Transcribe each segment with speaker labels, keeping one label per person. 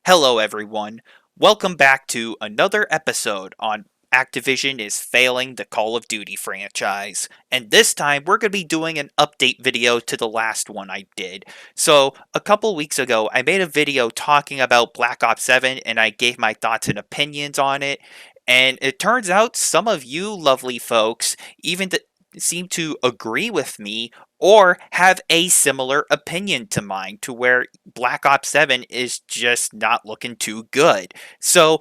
Speaker 1: Hello, everyone. Welcome back to another episode on Activision is failing the Call of Duty franchise. And this time, we're going to be doing an update video to the last one I did. So, a couple weeks ago, I made a video talking about Black Ops 7 and I gave my thoughts and opinions on it. And it turns out some of you lovely folks seem to agree with me or have a similar opinion to mine to where Black Ops 7 is just not looking too good. So,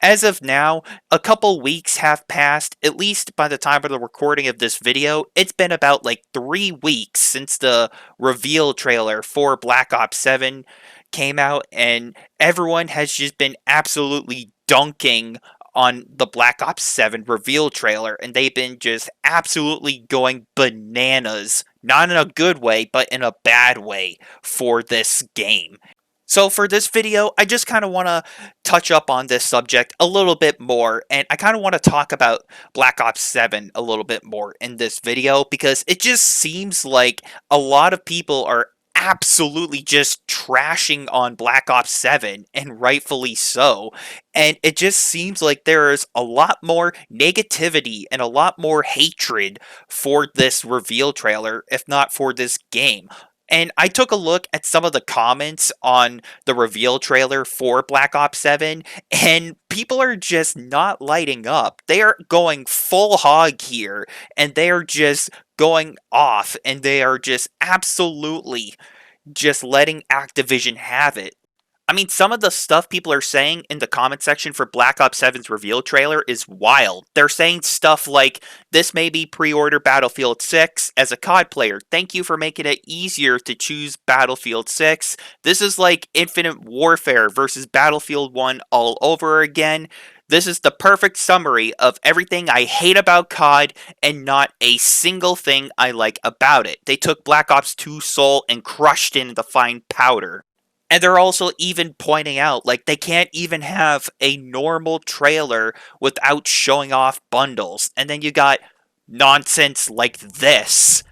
Speaker 1: as of now, a couple weeks have passed, at least by the time of the recording of this video. It's been about like 3 weeks since the reveal trailer for Black Ops 7 came out, and everyone has just been absolutely dunking on the Black Ops 7 reveal trailer, and they've been just absolutely going bananas. Not in a good way, but in a bad way for this game. So for this video, I just kind of want to touch up on this subject a little bit more, and I kind of want to talk about Black Ops 7 a little bit more in this video because it just seems like a lot of people are absolutely just trashing on Black Ops 7, and rightfully so. And it just seems like there is a lot more negativity and a lot more hatred for this reveal trailer, if not for this game. And I took a look at some of the comments on the reveal trailer for Black Ops 7, and people are just not lighting up. They are going full hog here, and they are just going off, and they are just absolutely just letting Activision have it. I mean, some of the stuff people are saying in the comment section for Black Ops 7's reveal trailer is wild. They're saying stuff like, this may be pre-order Battlefield 6 as a COD player. Thank you for making it easier to choose Battlefield 6. This is like Infinite Warfare versus Battlefield 1 all over again. This is the perfect summary of everything I hate about COD and not a single thing I like about it. They took Black Ops 2 Soul and crushed it into fine powder. And they're also even pointing out, like, they can't even have a normal trailer without showing off bundles. And then you got nonsense like this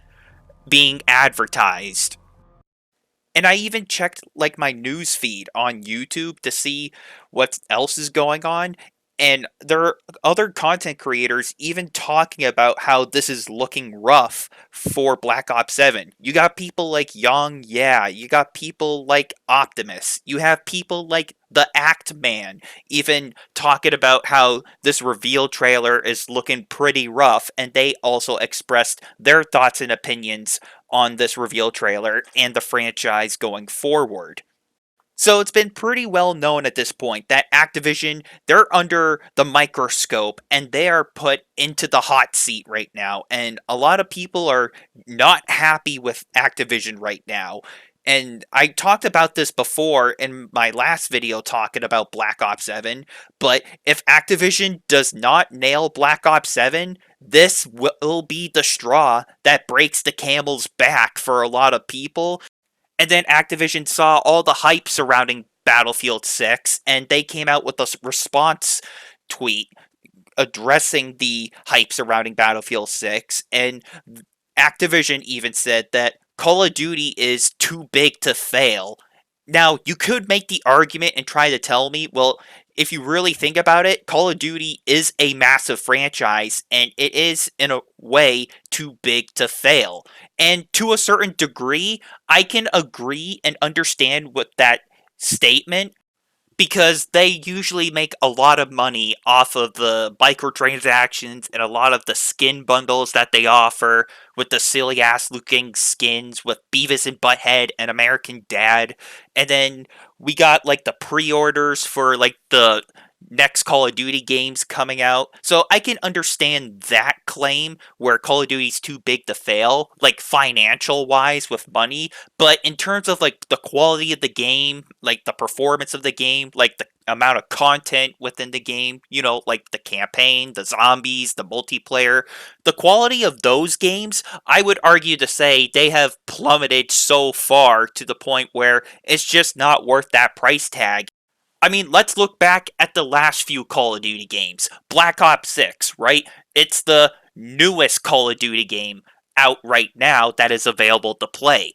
Speaker 1: being advertised. And I even checked, like, my news feed on YouTube to see what else is going on. And there are other content creators even talking about how this is looking rough for Black Ops 7. You got people like Young Yeah, you got people like Optimus, you have people like the Act Man even talking about how this reveal trailer is looking pretty rough, and they also expressed their thoughts and opinions on this reveal trailer and the franchise going forward. So it's been pretty well known at this point that Activision, they're under the microscope and they are put into the hot seat right now. And a lot of people are not happy with Activision right now. And I talked about this before in my last video talking about Black Ops 7, but if Activision does not nail Black Ops 7, this will be the straw that breaks the camel's back for a lot of people. And then Activision saw all the hype surrounding Battlefield 6, and they came out with a response tweet addressing the hype surrounding Battlefield 6. And Activision even said that Call of Duty is too big to fail. Now, you could make the argument and try to tell me, well, if you really think about it, Call of Duty is a massive franchise, and it is, in a way, too big to fail. And to a certain degree, I can agree and understand with that statement because they usually make a lot of money off of the microtransactions and a lot of the skin bundles that they offer with the silly ass looking skins with Beavis and Butthead and American Dad. And then we got like the pre-orders for like the next Call of Duty games coming out. So I can understand that claim where Call of Duty's too big to fail, like financial wise with money, but in terms of like the quality of the game, like the performance of the game, like the amount of content within the game, you know, like the campaign, the zombies, the multiplayer, the quality of those games, I would argue to say they have plummeted so far to the point where it's just not worth that price tag. I mean, let's look back at the last few Call of Duty games. Black Ops 6, right? It's the newest Call of Duty game out right now that is available to play.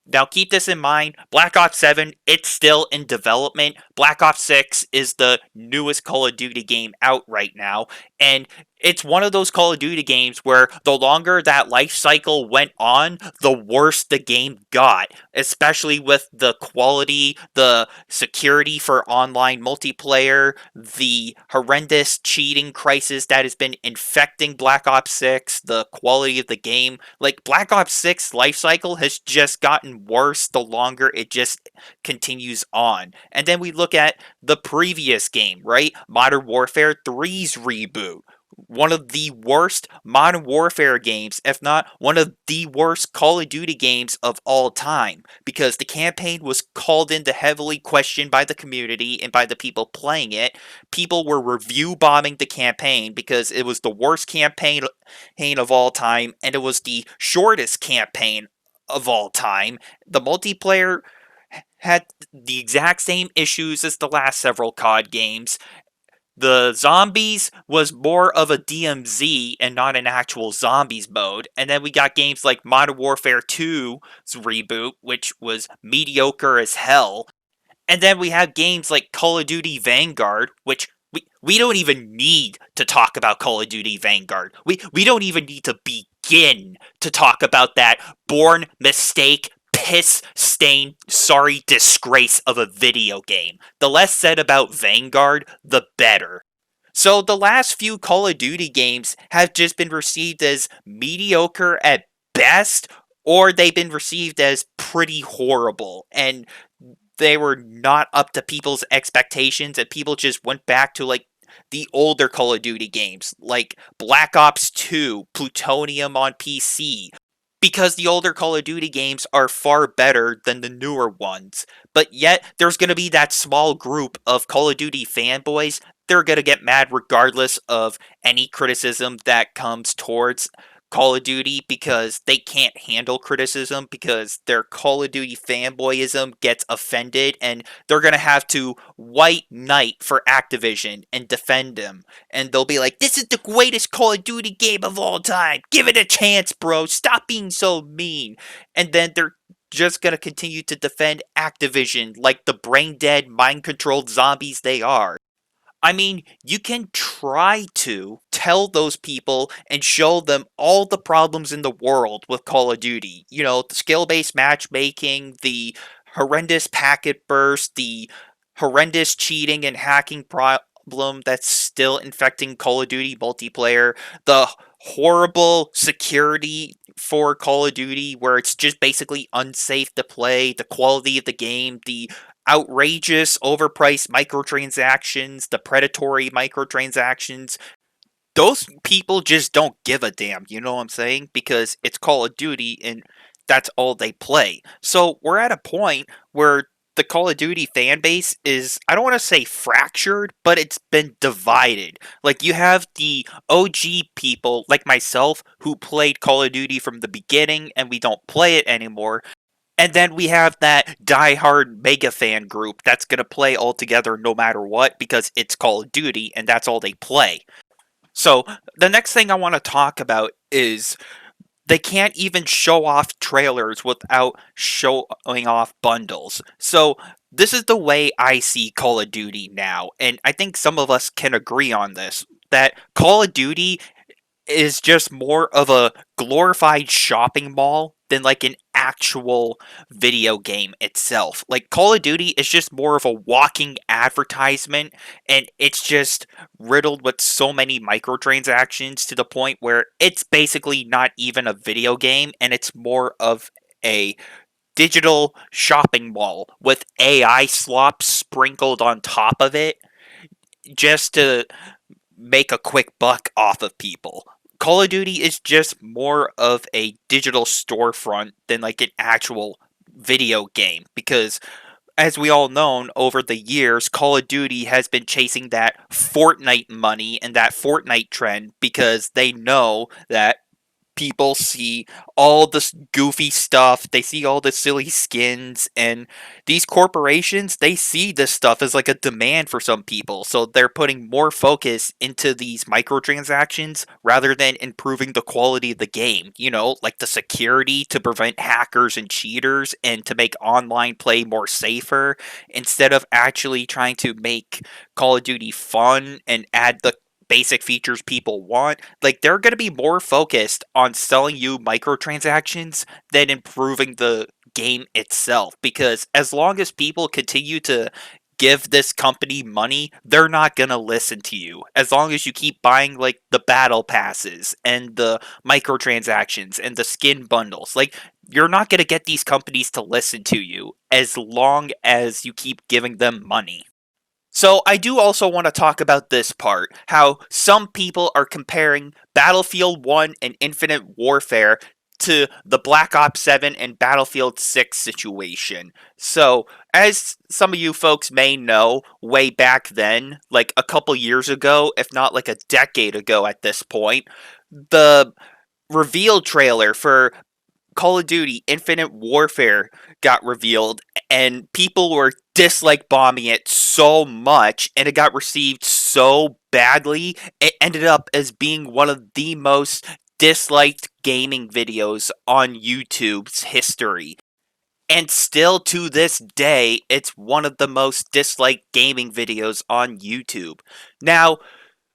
Speaker 1: Now keep this in mind, Black Ops 7, it's still in development. Black Ops 6 is the newest Call of Duty game out right now, and it's one of those Call of Duty games where the longer that life cycle went on, the worse the game got, especially with the quality, the security for online multiplayer, the horrendous cheating crisis that has been infecting Black Ops 6, the quality of the game. Like, Black Ops 6 life cycle has just gotten worse the longer it just continues on. And then we look at the previous game, right? Modern Warfare 3's reboot, one of the worst Modern Warfare games, if not one of the worst Call of Duty games of all time, because the campaign was called into heavily question by the community and by the people playing it. People were review bombing the campaign because it was the worst campaign of all time, and it was the shortest campaign of all time. The multiplayer had the exact same issues as the last several COD games. The zombies was more of a DMZ and not an actual zombies mode. And then we got games like Modern Warfare 2's reboot, which was mediocre as hell. And then we have games like Call of Duty Vanguard, which we don't even need to talk about Call of Duty Vanguard. We don't even need to begin to talk about that born mistake, piss stain, sorry disgrace of a video game. The less said about Vanguard, the better. So the last few Call of Duty games have just been received as mediocre at best, or they've been received as pretty horrible. And they were not up to people's expectations, and people just went back to like the older Call of Duty games, like Black Ops 2, Plutonium on PC, because the older Call of Duty games are far better than the newer ones. But yet, there's going to be that small group of Call of Duty fanboys. They're going to get mad regardless of any criticism that comes towards Call of Duty because they can't handle criticism because their Call of Duty fanboyism gets offended, and they're going to have to white knight for Activision and defend them. And they'll be like, this is the greatest Call of Duty game of all time. Give it a chance, bro. Stop being so mean. And then they're just going to continue to defend Activision like the brain dead, mind controlled zombies they are. I mean, you can try to tell those people and show them all the problems in the world with Call of Duty. You know, the skill based matchmaking, the horrendous packet burst, the horrendous cheating and hacking problem that's still infecting Call of Duty multiplayer, the horrible security for Call of Duty where it's just basically unsafe to play, the quality of the game, the outrageous, overpriced microtransactions, the predatory microtransactions. Those people just don't give a damn, you know what I'm saying? Because it's Call of Duty and that's all they play. So we're at a point where the Call of Duty fan base is, I don't want to say fractured, but it's been divided. Like, you have the OG people, like myself, who played Call of Duty from the beginning and we don't play it anymore. And then we have that die-hard mega fan group that's going to play all together no matter what because it's Call of Duty and that's all they play. So, the next thing I want to talk about is they can't even show off trailers without showing off bundles. So, this is the way I see Call of Duty now, and I think some of us can agree on this, that Call of Duty is just more of a glorified shopping mall than like an actual video game itself. Like, Call of Duty is just more of a walking advertisement, and it's just riddled with so many microtransactions to the point where it's basically not even a video game and it's more of a digital shopping mall with AI slop sprinkled on top of it just to make a quick buck off of people. Call of Duty is just more of a digital storefront than like an actual video game because as we all know, over the years, Call of Duty has been chasing that Fortnite money and that Fortnite trend because they know that people see all this goofy stuff, they see all the silly skins, and these corporations, they see this stuff as like a demand for some people, so they're putting more focus into these microtransactions rather than improving the quality of the game, like the security to prevent hackers and cheaters and to make online play more safer, instead of actually trying to make Call of Duty fun and add the basic features people want. Like, they're going to be more focused on selling you microtransactions than improving the game itself, because as long as people continue to give this company money, they're not going to listen to you. As long as you keep buying like the battle passes and the microtransactions and the skin bundles, like, you're not going to get these companies to listen to you as long as you keep giving them money. So I do also want to talk about this part, how some people are comparing Battlefield 1 and Infinite Warfare to the Black Ops 7 and Battlefield 6 situation. So, as some of you folks may know, way back then, like a couple years ago, if not like a decade ago at this point, the reveal trailer for Call of Duty Infinite Warfare got revealed, and people were dislike bombing it so much, and it got received so badly, it ended up as being one of the most disliked gaming videos on YouTube's history. And still to this day, it's one of the most disliked gaming videos on YouTube. Now,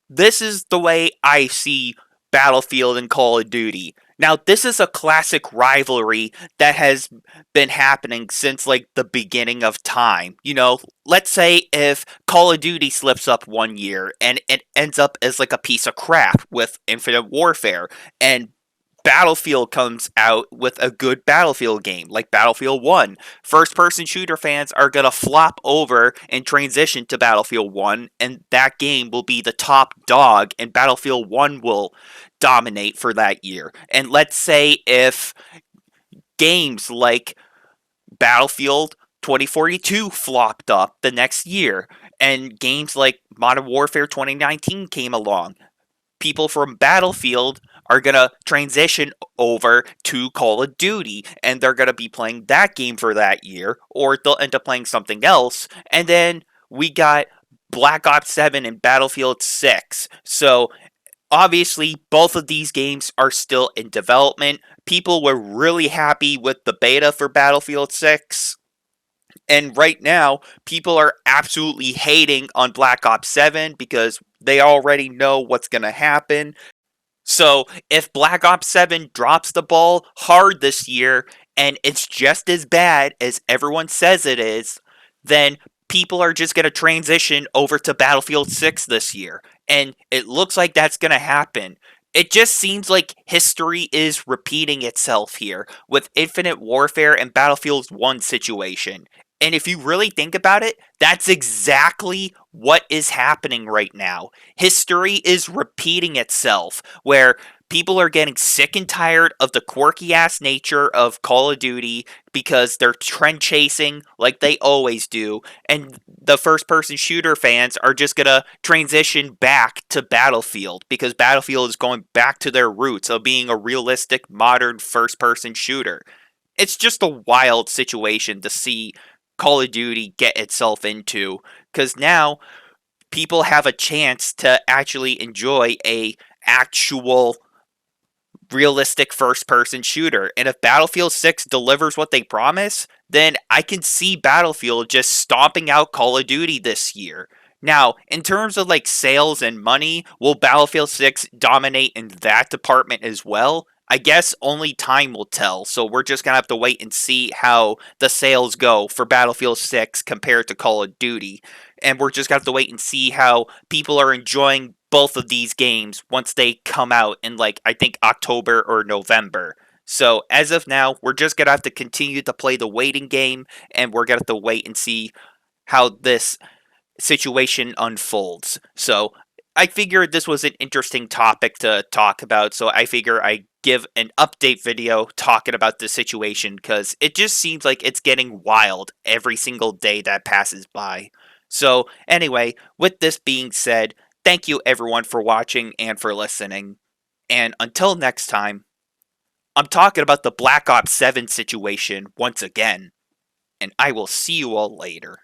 Speaker 1: this is the way I see Battlefield and Call of Duty. Now, this is a classic rivalry that has been happening since like the beginning of time. Let's say if Call of Duty slips up one year and it ends up as like a piece of crap with Infinite Warfare, and Battlefield comes out with a good Battlefield game, like Battlefield 1. First person shooter fans are going to flop over and transition to Battlefield 1, and that game will be the top dog, and Battlefield 1 will dominate for that year. And let's say if games like Battlefield 2042 flopped up the next year, and games like Modern Warfare 2019 came along, people from Battlefield are going to transition over to Call of Duty, and they're going to be playing that game for that year, or they'll end up playing something else. And then we got Black Ops 7 and Battlefield 6. So obviously, both of these games are still in development. People were really happy with the beta for Battlefield 6. And right now, people are absolutely hating on Black Ops 7 because they already know what's going to happen. So, if Black Ops 7 drops the ball hard this year and it's just as bad as everyone says it is, then people are just going to transition over to Battlefield 6 this year. And it looks like that's going to happen. It just seems like history is repeating itself here with Infinite Warfare and Battlefield 1 situation. And if you really think about it, that's exactly what is happening right now. History is repeating itself, where people are getting sick and tired of the quirky ass nature of Call of Duty because they're trend chasing like they always do, and the first person shooter fans are just gonna transition back to Battlefield because Battlefield is going back to their roots of being a realistic modern first person shooter. It's just a wild situation to see Call of Duty get itself into, because now people have a chance to actually enjoy a actual realistic first person shooter. And if Battlefield 6 delivers what they promise, then I can see Battlefield just stomping out Call of Duty this year. Now, in terms of like sales and money, will Battlefield 6 dominate in that department as well? I guess only time will tell, so we're just gonna have to wait and see how the sales go for Battlefield 6 compared to Call of Duty. And we're just gonna have to wait and see how people are enjoying both of these games once they come out in, like, I think October or November. So as of now, we're just gonna have to continue to play the waiting game, and we're gonna have to wait and see how this situation unfolds. So I figured this was an interesting topic to talk about, so I figure I give an update video talking about the situation because it just seems like it's getting wild every single day that passes by. So anyway, with this being said, thank you everyone for watching and for listening. And until next time, I'm talking about the Black Ops 7 situation once again. And I will see you all later.